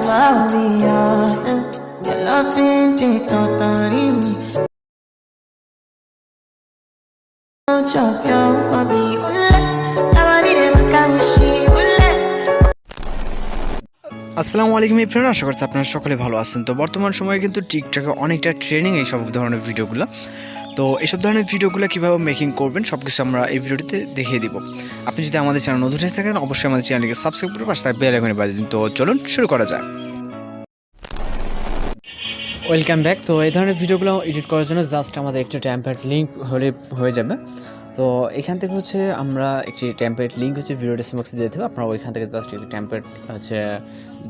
I'll be honest. Your love ain't it, totally me. Chop your kwabi ule. Nobody dey makawishi ule. আসসালামু আলাইকুম everyone, আশা করছি আপনারা সকলে ভালো আছেন। তো বর্তমান সময়ে কিন্তু টিকটকে অনেকটা ট্রেনিং এইসব ধরনের ভিডিওগুলো। তো এইসব ধরনের ভিডিওগুলো কীভাবে মেকিং করবেন সব কিছু আমরা এই ভিডিওটিতে দেখিয়ে দিব। আপনি যদি আমাদের চ্যানেল নতুন এসে থাকেন অবশ্যই আমাদের চ্যানেলকে সাবস্ক্রাইব করে পাশে বেল আইকনে বাজিয়ে দিন। তো চলুন শুরু করা যাক। Welcome back. তো এই ধরনের ভিডিওগুলো এডিট করার জন্য জাস্ট আমাদের একটা টেমপ্লেট লিঙ্ক হলে হয়ে যাবে। তো এখান থেকে হচ্ছে আমরা একটি টেমপ্লেট লিঙ্ক হচ্ছে ভিডিও ডেসক্রিপশনে দিয়ে দেবো। আপনারা ওইখান থেকে জাস্ট একটি টেমপ্লেট হচ্ছে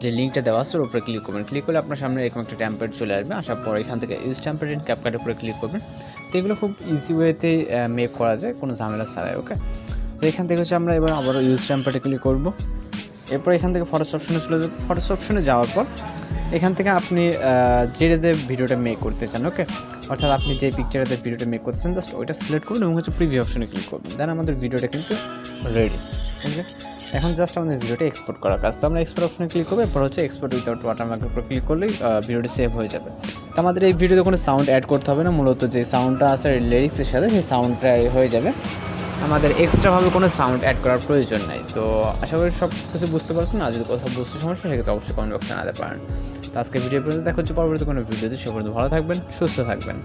যে লিঙ্কটা দেওয়া আছে ওর উপরে ক্লিক করবেন। ক্লিক করলে আপনার সামনে এরকম একটা টেমপ্লেট চলে আসবে। আসার পর এখান থেকে ইউজ টেমপ্লেট ইন ক্যাপকাটের উপরে ক্লিক করবেন। তো এগুলো খুব ইজি ওয়েতে মেক করা যায়, কোনো ঝামেলা ছাড়াই। ওকে, তো এখান থেকে হচ্ছে আমরা এবার আবারও ইউজ টেমপ্লেটে ক্লিক করব। এরপর এখান থেকে ফটোস অপশনে চলে যাবে। ফটোস অপশনে যাওয়ার পর এখান থেকে আপনি যেটাতে ভিডিওটা মেক করতে চান, ওকে, অর্থাৎ আপনি যে পিকচারটাতে ভিডিওটা মেক করতেছেন জাস্ট ওইটা সিলেক্ট করুন এবং হচ্ছে প্রিভিউ অপশনে ক্লিক করবেন। দেন আমাদের ভিডিওটা কিন্তু রেডি। ওকে, এখন জাস্ট আমাদের ভিডিওটা এক্সপোর্ট করার কাজ। তো আমরা এক্সপোর্ট অপশনে ক্লিক করবো। এরপর হচ্ছে এক্সপোর্ট উইথাউট ওয়াটারমার্কের উপর ক্লিক করলেই ভিডিওটি সেভ হয়ে যাবে। তো আমাদের এই ভিডিওতে কোনো সাউন্ড অ্যাড করতে হবে না, মূলত যে সাউন্ডটা আছে লিরিক্সের সাথে সেই সাউন্ডটাই হয়ে যাবে। আমাদের এক্সট্রাভাবে কোনো সাউন্ড অ্যাড করার প্রয়োজন নাই। তো আশা করি সব কিছু বুঝতে পারছেন। আর যদি কোথাও বুঝতে সমস্যা সেক্ষেত্রে অবশ্যই কমেন্ট বক্সে জানাতে পারেন। তো আজকে ভিডিও পর্যন্ত দেখা হচ্ছে পরবর্তী কোনো ভিডিওতে। সে পর্যন্ত ভালো থাকবেন, সুস্থ থাকবেন।